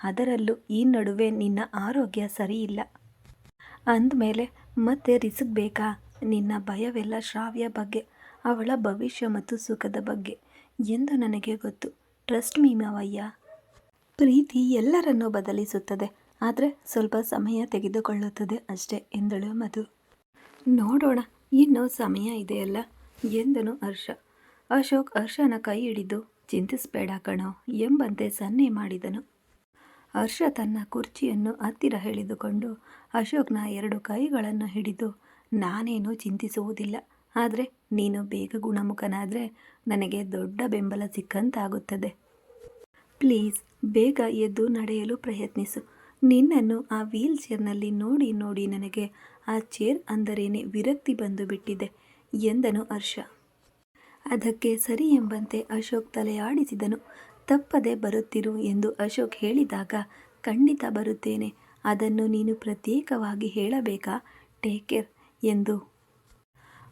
ಅದರಲ್ಲೂ ಈ ನಡುವೆ ನಿನ್ನ ಆರೋಗ್ಯ ಸರಿಯಿಲ್ಲ ಅಂದಮೇಲೆ ಮತ್ತೆ ರಿಸ್ಕ್ ಬೇಕಾ? ನಿನ್ನ ಭಯವೆಲ್ಲ ಶ್ರಾವ್ಯ ಬಗ್ಗೆ, ಅವಳ ಭವಿಷ್ಯ ಮತ್ತು ಸುಖದ ಬಗ್ಗೆ ಎಂದು ನನಗೆ ಗೊತ್ತು. ಟ್ರಸ್ಟ್ ಮೀ ಮಾವಯ್ಯ. ಪ್ರೀತಿ ಎಲ್ಲರನ್ನೂ ಬದಲಿಸುತ್ತದೆ, ಆದರೆ ಸ್ವಲ್ಪ ಸಮಯ ತೆಗೆದುಕೊಳ್ಳುತ್ತದೆ ಅಷ್ಟೇ ಎಂದಳು ಮಧು. ನೋಡೋಣ, ಇನ್ನೂ ಸಮಯ ಇದೆಯಲ್ಲ ಎಂದನು ಹರ್ಷ. ಅಶೋಕ್ ಹರ್ಷನ ಕೈ ಹಿಡಿದು ಚಿಂತಿಸಬೇಡ ಕಣೋ ಎಂಬಂತೆ ಸನ್ನೆ ಮಾಡಿದನು. ಹರ್ಷ ತನ್ನ ಕುರ್ಚಿಯನ್ನು ಹತ್ತಿರ ಎಳೆದುಕೊಂಡು ಅಶೋಕ್ನ 2 ಕೈಗಳನ್ನು ಹಿಡಿದು, ನಾನೇನು ಚಿಂತಿಸುವುದಿಲ್ಲ, ಆದರೆ ನೀನು ಬೇಗ ಗುಣಮುಖನಾದರೆ ನನಗೆ ದೊಡ್ಡ ಬೆಂಬಲ ಸಿಕ್ಕಂತಾಗುತ್ತದೆ. ಪ್ಲೀಸ್ ಬೇಗ ಎದ್ದು ನಡೆಯಲು ಪ್ರಯತ್ನಿಸು. ನಿನ್ನನ್ನು ಆ ವೀಲ್ ಚೇರ್ನಲ್ಲಿ ನೋಡಿ ನೋಡಿ ನನಗೆ ಆ ಚೇರ್ ಅಂದರೇನೆ ವಿರಕ್ತಿ ಬಂದು ಬಿಟ್ಟಿದೆ ಎಂದನು ಹರ್ಷ. ಅದಕ್ಕೆ ಸರಿ ಎಂಬಂತೆ ಅಶೋಕ್ ತಲೆಯಾಡಿಸಿದನು. ತಪ್ಪದೆ ಬರುತ್ತಿರು ಎಂದು ಅಶೋಕ್ ಹೇಳಿದಾಗ, ಖಂಡಿತ ಬರುತ್ತೇನೆ, ಅದನ್ನು ನೀನು ಪ್ರತ್ಯೇಕವಾಗಿ ಹೇಳಬೇಕಾ? ಟೇಕ್ ಕೇರ್ ಎಂದು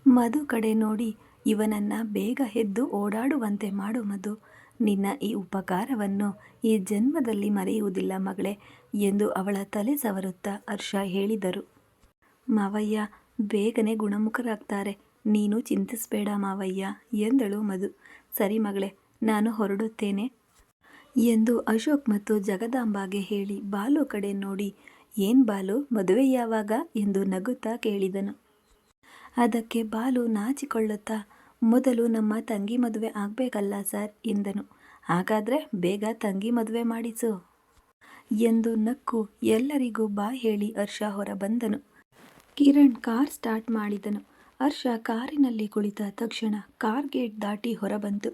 ಮಧು ಕಡೆ ನೋಡಿ, ಇವನನ್ನು ಬೇಗ ಎದ್ದು ಓಡಾಡುವಂತೆ ಮಾಡು ಮಧು, ನಿನ್ನ ಈ ಉಪಕಾರವನ್ನು ಈ ಜನ್ಮದಲ್ಲಿ ಮರೆಯುವುದಿಲ್ಲ ಮಗಳೇ ಎಂದು ಅವಳ ತಲೆ ಸವರುತ್ತಾ ಹರ್ಷ ಹೇಳಿದರು. ಮಾವಯ್ಯ ಬೇಗನೆ ಗುಣಮುಖರಾಗ್ತಾರೆ, ನೀನು ಚಿಂತಿಸಬೇಡ ಮಾವಯ್ಯ ಎಂದಳು ಮಧು. ಸರಿ ಮಗಳೇ, ನಾನು ಹೊರಡುತ್ತೇನೆ ಎಂದು ಅಶೋಕ್ ಮತ್ತು ಜಗದಾಂಬಾಗೆ ಹೇಳಿ ಬಾಲು ಕಡೆ ನೋಡಿ, ಏನ್ ಬಾಲು, ಮದುವೆ ಯಾವಾಗ ಎಂದು ನಗುತ್ತಾ ಕೇಳಿದನು. ಅದಕ್ಕೆ ಬಾಲು ನಾಚಿಕೊಳ್ಳುತ್ತಾ, ಮೊದಲು ನಮ್ಮ ತಂಗಿ ಮದುವೆ ಆಗಬೇಕಲ್ಲ ಸರ್ ಎಂದನು. ಹಾಗಾದರೆ ಬೇಗ ತಂಗಿ ಮದುವೆ ಮಾಡಿಸು ಎಂದು ನಕ್ಕು ಎಲ್ಲರಿಗೂ ಬಾಯ್ ಹೇಳಿ ಹರ್ಷ ಹೊರಬಂದನು. ಕಿರಣ್ ಕಾರ್ ಸ್ಟಾರ್ಟ್ ಮಾಡಿದನು. ಹರ್ಷ ಕಾರಿನಲ್ಲಿ ಕುಳಿತ ತಕ್ಷಣ ಕಾರ್ ಗೇಟ್ ದಾಟಿ ಹೊರಬಂತು.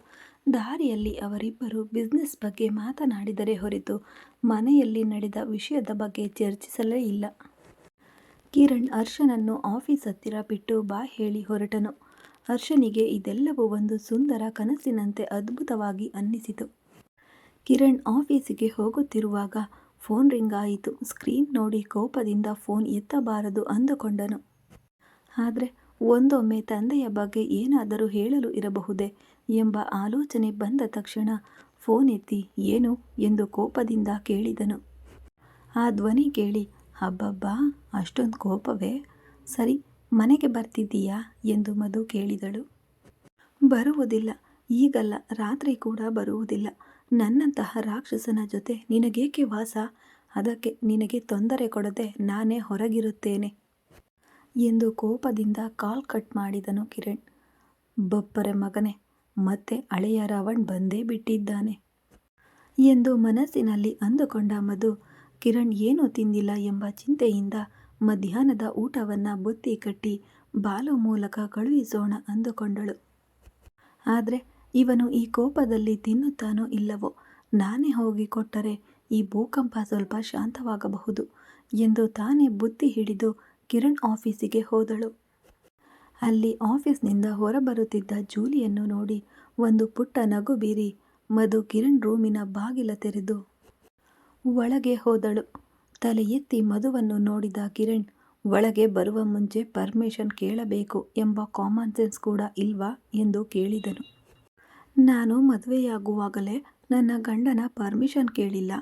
ದಾರಿಯಲ್ಲಿ ಅವರಿಬ್ಬರು ಬಿಸ್ನೆಸ್ ಬಗ್ಗೆ ಮಾತನಾಡಿದರೆ ಹೊರತು ಮನೆಯಲ್ಲಿ ನಡೆದ ವಿಷಯದ ಬಗ್ಗೆ ಚರ್ಚಿಸಲೇ ಇಲ್ಲ. ಕಿರಣ್ ಹರ್ಷನನ್ನು ಆಫೀಸ್ ಹತ್ತಿರ ಬಿಟ್ಟು ಬಾಯ್ ಹೇಳಿ ಹೊರಟನು. ಹರ್ಷನಿಗೆ ಇದೆಲ್ಲವೂ ಒಂದು ಸುಂದರ ಕನಸಿನಂತೆ ಅದ್ಭುತವಾಗಿ ಅನ್ನಿಸಿತು. ಕಿರಣ್ ಆಫೀಸಿಗೆ ಹೋಗುತ್ತಿರುವಾಗ ಫೋನ್ ರಿಂಗ್ ಆಯಿತು. ಸ್ಕ್ರೀನ್ ನೋಡಿ ಕೋಪದಿಂದ ಫೋನ್ ಎತ್ತಬಾರದು ಅಂದುಕೊಂಡನು. ಆದರೆ ಒಂದೊಮ್ಮೆ ತಂದೆಯ ಬಗ್ಗೆ ಏನಾದರೂ ಹೇಳಲು ಇರಬಹುದೇ ಎಂಬ ಆಲೋಚನೆ ಬಂದ ತಕ್ಷಣ ಫೋನ್ ಎತ್ತಿ, ಏನು ಎಂದು ಕೋಪದಿಂದ ಕೇಳಿದನು. ಆ ಧ್ವನಿ ಕೇಳಿ, ಅಬ್ಬಬ್ಬಾ, ಅಷ್ಟೊಂದು ಕೋಪವೇ? ಸರಿ, ಮನೆಗೆ ಬರ್ತಿದ್ದೀಯಾ ಎಂದು ಮಧು ಕೇಳಿದಳು. ಬರುವುದಿಲ್ಲ, ಈಗಲ್ಲ, ರಾತ್ರಿ ಕೂಡ ಬರುವುದಿಲ್ಲ. ನನ್ನಂತಹ ರಾಕ್ಷಸನ ಜೊತೆ ನಿನಗೇಕೆ ವಾಸ? ಅದಕ್ಕೆ ನಿನಗೆ ತೊಂದರೆ ಕೊಡದೆ ನಾನೇ ಹೊರಗಿರುತ್ತೇನೆ ಎಂದು ಕೋಪದಿಂದ ಕಾಲ್ ಕಟ್ ಮಾಡಿದನು ಕಿರಣ್. ಬಪ್ಪರೆ ಮಗನೇ, ಮತ್ತೆ ಹಳೆಯ ರಾವಣ್ ಬಂದೇ ಬಿಟ್ಟಿದ್ದಾನೆ ಎಂದು ಮನಸ್ಸಿನಲ್ಲಿ ಅಂದುಕೊಂಡ ಮಧು, ಕಿರಣ್ ಏನೂ ತಿಂದಿಲ್ಲ ಎಂಬ ಚಿಂತೆಯಿಂದ ಮಧ್ಯಾಹ್ನದ ಊಟವನ್ನು ಬುತ್ತಿ ಕಟ್ಟಿ ಬಾಲು ಮೂಲಕ ಕಳುಹಿಸೋಣ ಅಂದುಕೊಂಡಳು. ಆದರೆ ಇವನು ಈ ಕೋಪದಲ್ಲಿ ತಿನ್ನುತ್ತಾನೋ ಇಲ್ಲವೋ, ನಾನೇ ಹೋಗಿ ಕೊಟ್ಟರೆ ಈ ಭೂಕಂಪ ಸ್ವಲ್ಪ ಶಾಂತವಾಗಬಹುದು ಎಂದು ತಾನೇ ಬುತ್ತಿ ಹಿಡಿದು ಕಿರಣ್ ಆಫೀಸಿಗೆ ಹೋದಳು. ಅಲ್ಲಿ ಆಫೀಸ್ನಿಂದ ಹೊರಬರುತ್ತಿದ್ದ ಜೂಲಿಯನ್ನು ನೋಡಿ ಒಂದು ಪುಟ್ಟ ನಗು ಬೀರಿ ಮಧು ಕಿರಣ್ ರೂಮಿನ ಬಾಗಿಲ ತೆರೆದು ಒಳಗೆ ಹೋದಳು. ತಲೆ ಎತ್ತಿ ಮಧುವನ್ನು ನೋಡಿದ ಕಿರಣ್, ಒಳಗೆ ಬರುವ ಮುಂಚೆ ಪರ್ಮಿಷನ್ ಕೇಳಬೇಕು ಎಂಬ ಕಾಮನ್ ಸೆನ್ಸ್ ಕೂಡ ಇಲ್ವಾ ಎಂದು ಕೇಳಿದನು. ನಾನು ಮದುವೆಯಾಗುವಾಗಲೇ ನನ್ನ ಗಂಡನ ಪರ್ಮಿಷನ್ ಕೇಳಿಲ್ಲ,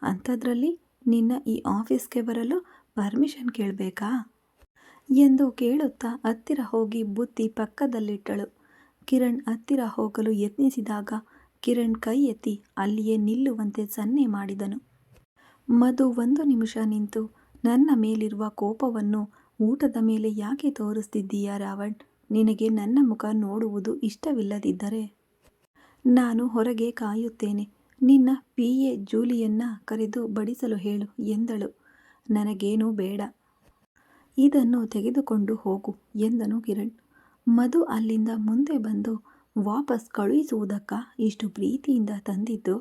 ಅಂಥದ್ರಲ್ಲಿ ನಿನ್ನ ಈ ಆಫೀಸ್ಗೆ ಬರಲು ಪರ್ಮಿಷನ್ ಕೇಳಬೇಕಾ ಎಂದು ಕೇಳುತ್ತಾ ಹತ್ತಿರ ಹೋಗಿ ಬುತ್ತಿ ಪಕ್ಕದಲ್ಲಿಟ್ಟಳು. ಕಿರಣ್ ಹತ್ತಿರ ಹೋಗಲು ಯತ್ನಿಸಿದಾಗ ಕಿರಣ್ ಕೈ ಎತ್ತಿ ಅಲ್ಲಿಯೇ ನಿಲ್ಲುವಂತೆ ಸನ್ನೆ ಮಾಡಿದನು. ಮಧು 1 ನಿಮಿಷ ನಿಂತು, ನನ್ನ ಮೇಲಿರುವ ಕೋಪವನ್ನು ಊಟದ ಮೇಲೆ ಯಾಕೆ ತೋರಿಸ್ತಿದ್ದೀಯಾ ರಾವಣ್? ನಿನಗೆ ನನ್ನ ಮುಖ ನೋಡುವುದು ಇಷ್ಟವಿಲ್ಲದಿದ್ದರೆ ನಾನು ಹೊರಗೆ ಕಾಯುತ್ತೇನೆ. ನಿನ್ನ PA ಜೂಲಿಯನ್ನ ಕರೆದು ಬಡಿಸಲು ಹೇಳು ಎಂದಳು. ನನಗೇನೂ ಬೇಡ, ಇದನ್ನು ತೆಗೆದುಕೊಂಡು ಹೋಗು ಎಂದನು ಕಿರಣ್. ಮಧು ಅಲ್ಲಿಂದ ಮುಂದೆ ಬಂದು, ವಾಪಸ್ ಕಳುಹಿಸುವುದಕ್ಕ ಇಷ್ಟು ಪ್ರೀತಿಯಿಂದ ತಂದಿದ್ದು?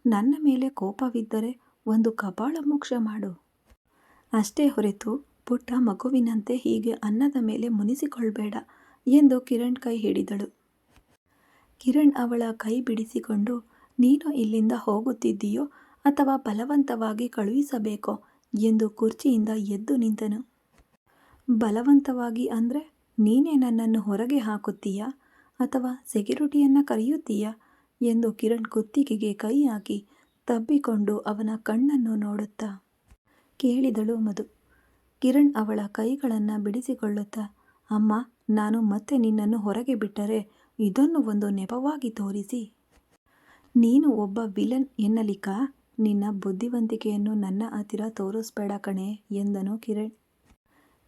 ನನ್ನ ಮೇಲೆ ಕೋಪವಿದ್ದರೆ ಒಂದು ಕಪಾಳ ಮೋಕ್ಷ ಮಾಡು, ಅಷ್ಟೇ ಹೊರತು ಪುಟ್ಟ ಮಗುವಿನಂತೆ ಹೀಗೆ ಅನ್ನದ ಮೇಲೆ ಮುನಿಸಿಕೊಳ್ಬೇಡ ಎಂದು ಕಿರಣ್ ಕೈ ಹಿಡಿದಳು. ಕಿರಣ್ ಅವಳ ಕೈ ಬಿಡಿಸಿಕೊಂಡು, ನೀನು ಇಲ್ಲಿಂದ ಹೋಗುತ್ತಿದ್ದೀಯೋ ಅಥವಾ ಬಲವಂತವಾಗಿ ಕಳುಹಿಸಬೇಕೋ ಎಂದು ಕುರ್ಚಿಯಿಂದ ಎದ್ದು ನಿಂತನು. ಬಲವಂತವಾಗಿ ಅಂದರೆ ನೀನೇ ನನ್ನನ್ನು ಹೊರಗೆ ಹಾಕುತ್ತೀಯಾ ಅಥವಾ ಸೆಕ್ಯೂರಿಟಿಯನ್ನು ಕರೆಯುತ್ತೀಯಾ? ಎಂದು ಕಿರಣ್ ಕುತ್ತಿಗೆಗೆ ಕೈ ಹಾಕಿ ತಬ್ಬಿಕೊಂಡು ಅವನ ಕಣ್ಣನ್ನು ನೋಡುತ್ತಾ ಕೇಳಿದಳು ಮಧು. ಕಿರಣ್ ಅವಳ ಕೈಗಳನ್ನು ಬಿಡಿಸಿಕೊಳ್ಳುತ್ತಾ, ಅಮ್ಮ, ನಾನು ಮತ್ತೆ ನಿನ್ನನ್ನು ಹೊರಗೆ ಬಿಟ್ಟರೆ ಇದನ್ನು ಒಂದು ನೆಪವಾಗಿ ತೋರಿಸಿ ನೀನು ಒಬ್ಬ ವಿಲನ್ ಎನ್ನಲಿಕ್ಕಾ? ನಿನ್ನ ಬುದ್ಧಿವಂತಿಕೆಯನ್ನು ನನ್ನ ಹತ್ತಿರ ತೋರಿಸ್ಬೇಡ ಕಣೆ ಎಂದನು ಕಿರಣ್.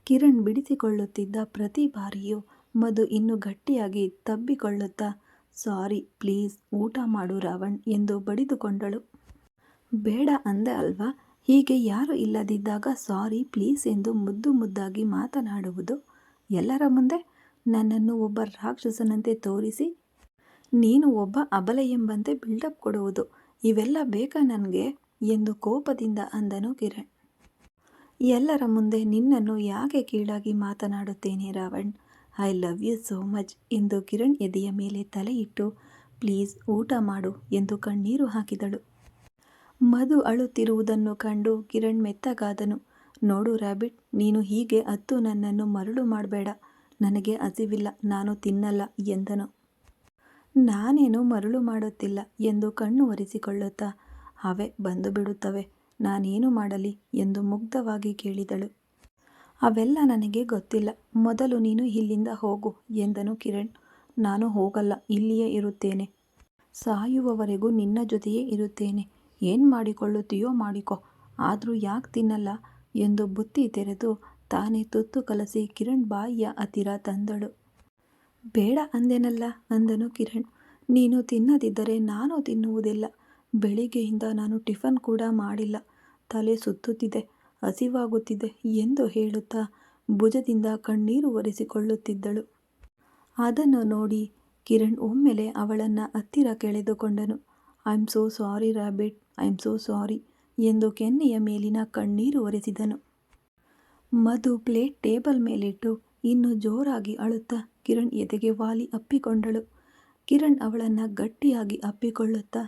ಕಿರಣ್ ಬಿಡಿಸಿಕೊಳ್ಳುತ್ತಿದ್ದ ಪ್ರತಿ ಬಾರಿಯೂ ಮಧು ಇನ್ನೂ ಗಟ್ಟಿಯಾಗಿ ತಬ್ಬಿಕೊಳ್ಳುತ್ತಾ, ಸಾರಿ ಪ್ಲೀಸ್ ಊಟ ಮಾಡು ರಾವಣ್ ಎಂದು ಬಡಿದುಕೊಂಡಳು. ಬೇಡ ಅಂದೆ ಅಲ್ವಾ? ಹೀಗೆ ಯಾರೂ ಇಲ್ಲದಿದ್ದಾಗ ಸಾರಿ ಪ್ಲೀಸ್ ಎಂದು ಮುದ್ದು ಮುದ್ದಾಗಿ ಮಾತನಾಡುವುದು, ಎಲ್ಲರ ಮುಂದೆ ನನ್ನನ್ನು ಒಬ್ಬ ರಾಕ್ಷಸನಂತೆ ತೋರಿಸಿ ನೀನು ಒಬ್ಬ ಅಬಲೆ ಎಂಬಂತೆ ಬಿಲ್ಡಪ್ ಕೊಡುವುದು, ಇವೆಲ್ಲ ಬೇಕಾ ನನಗೆ ಎಂದು ಕೋಪದಿಂದ ಅಂದನು ಕಿರಣ್. ಎಲ್ಲರ ಮುಂದೆ ನಿನ್ನನ್ನು ಯಾಕೆ ಕೀಳಾಗಿ ಮಾತನಾಡುತ್ತೇನೆ Ravan? I love you so much ಎಂದು ಕಿರಣ್ ಎದೆಯ ಮೇಲೆ ತಲೆಯಿಟ್ಟು, ಪ್ಲೀಸ್ ಊಟ ಮಾಡು ಎಂದು ಕಣ್ಣೀರು ಹಾಕಿದಳು. ಮಧು ಅಳುತ್ತಿರುವುದನ್ನು ಕಂಡು ಕಿರಣ್ ಮೆತ್ತಗಾದನು. ನೋಡು ರ್ಯಾಬಿಟ್, ನೀನು ಹೀಗೆ ಅತ್ತು ನನ್ನನ್ನು ಮರಳು ಮಾಡಬೇಡ, ನನಗೆ ಹಸಿವಿಲ್ಲ, ನಾನು ತಿನ್ನಲ್ಲ ಎಂದನು. ನಾನೇನು ಮರಳು ಮಾಡುತ್ತಿಲ್ಲ ಎಂದು ಕಣ್ಣು ಒರೆಸಿಕೊಳ್ಳುತ್ತಾ, ಅವೇ ಬಂದು ಬಿಡುತ್ತವೆ, ನಾನೇನು ಮಾಡಲಿ ಎಂದು ಮುಗ್ಧವಾಗಿ ಕೇಳಿದಳು. ಅವೆಲ್ಲ ನನಗೆ ಗೊತ್ತಿಲ್ಲ, ಮೊದಲು ನೀನು ಇಲ್ಲಿಂದ ಹೋಗು ಎಂದನು ಕಿರಣ್. ನಾನು ಹೋಗಲ್ಲ, ಇಲ್ಲಿಯೇ ಇರುತ್ತೇನೆ, ಸಾಯುವವರೆಗೂ ನಿನ್ನ ಜೊತೆಯೇ ಇರುತ್ತೇನೆ, ಏನು ಮಾಡಿಕೊಳ್ಳುತ್ತೀಯೋ ಮಾಡಿಕೊ, ಆದರೂ ಯಾಕೆ ತಿನ್ನಲ್ಲ ಎಂದು ಬುತ್ತಿ ತೆರೆದು ತಾನೇ ತುತ್ತು ಕಲಸಿ ಕಿರಣ್ ಬಾಯಿಯ ಹತ್ತಿರ ತಂದಳು. ಬೇಡ ಅಂದೆನಲ್ಲ ಅಂದನು ಕಿರಣ್. ನೀನು ತಿನ್ನದಿದ್ದರೆ ನಾನು ತಿನ್ನುವುದಿಲ್ಲ, ಬೆಳಿಗ್ಗೆಯಿಂದ ನಾನು ಟಿಫನ್ ಕೂಡ ಮಾಡಿಲ್ಲ, ತಲೆ ಸುತ್ತುತ್ತಿದೆ, ಹಸಿವಾಗುತ್ತಿದೆ ಎಂದು ಹೇಳುತ್ತಾ ಭುಜದಿಂದ ಕಣ್ಣೀರು ಒರೆಸಿಕೊಳ್ಳುತ್ತಿದ್ದಳು. ಅದನ್ನು ನೋಡಿ ಕಿರಣ್ ಒಮ್ಮೆಲೆ ಅವಳನ್ನು ಹತ್ತಿರ ಕೆಳೆದುಕೊಂಡನು. I am so sorry rabbit, I am so sorry ಎಂದು ಕೆನ್ನೆಯ ಮೇಲಿನ ಕಣ್ಣೀರು ಒರೆಸಿದನು. ಮಧು ಪ್ಲೇಟ್ ಟೇಬಲ್ ಮೇಲಿಟ್ಟು ಇನ್ನೂ ಜೋರಾಗಿ ಅಳುತ್ತಾ ಕಿರಣ್ ಎದೆಗೆ ವಾಲಿ ಅಪ್ಪಿಕೊಂಡಳು. ಕಿರಣ್ ಅವಳನ್ನು ಗಟ್ಟಿಯಾಗಿ ಅಪ್ಪಿಕೊಳ್ಳುತ್ತಾ,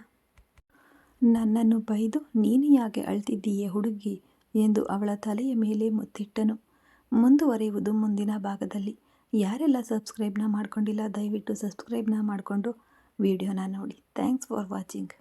ನನ್ನನ್ನು ಬೈದು ನೀನು ಯಾಕೆ ಅಳ್ತಿದ್ದೀಯೆ ಹುಡುಗಿ ಎಂದು ಅವಳ ತಲೆಯ ಮೇಲೆ ಮುತ್ತಿಟ್ಟನು. ಮುಂದುವರಿಯುವುದು ಮುಂದಿನ ಭಾಗದಲ್ಲಿ. ಯಾರೆಲ್ಲ ಸಬ್ಸ್ಕ್ರೈಬ್ನ ಮಾಡ್ಕೊಂಡಿಲ್ಲ ದಯವಿಟ್ಟು ಸಬ್ಸ್ಕ್ರೈಬ್ನ ಮಾಡಿಕೊಂಡು ವಿಡಿಯೋನ ನೋಡಿ. Thanks for watching.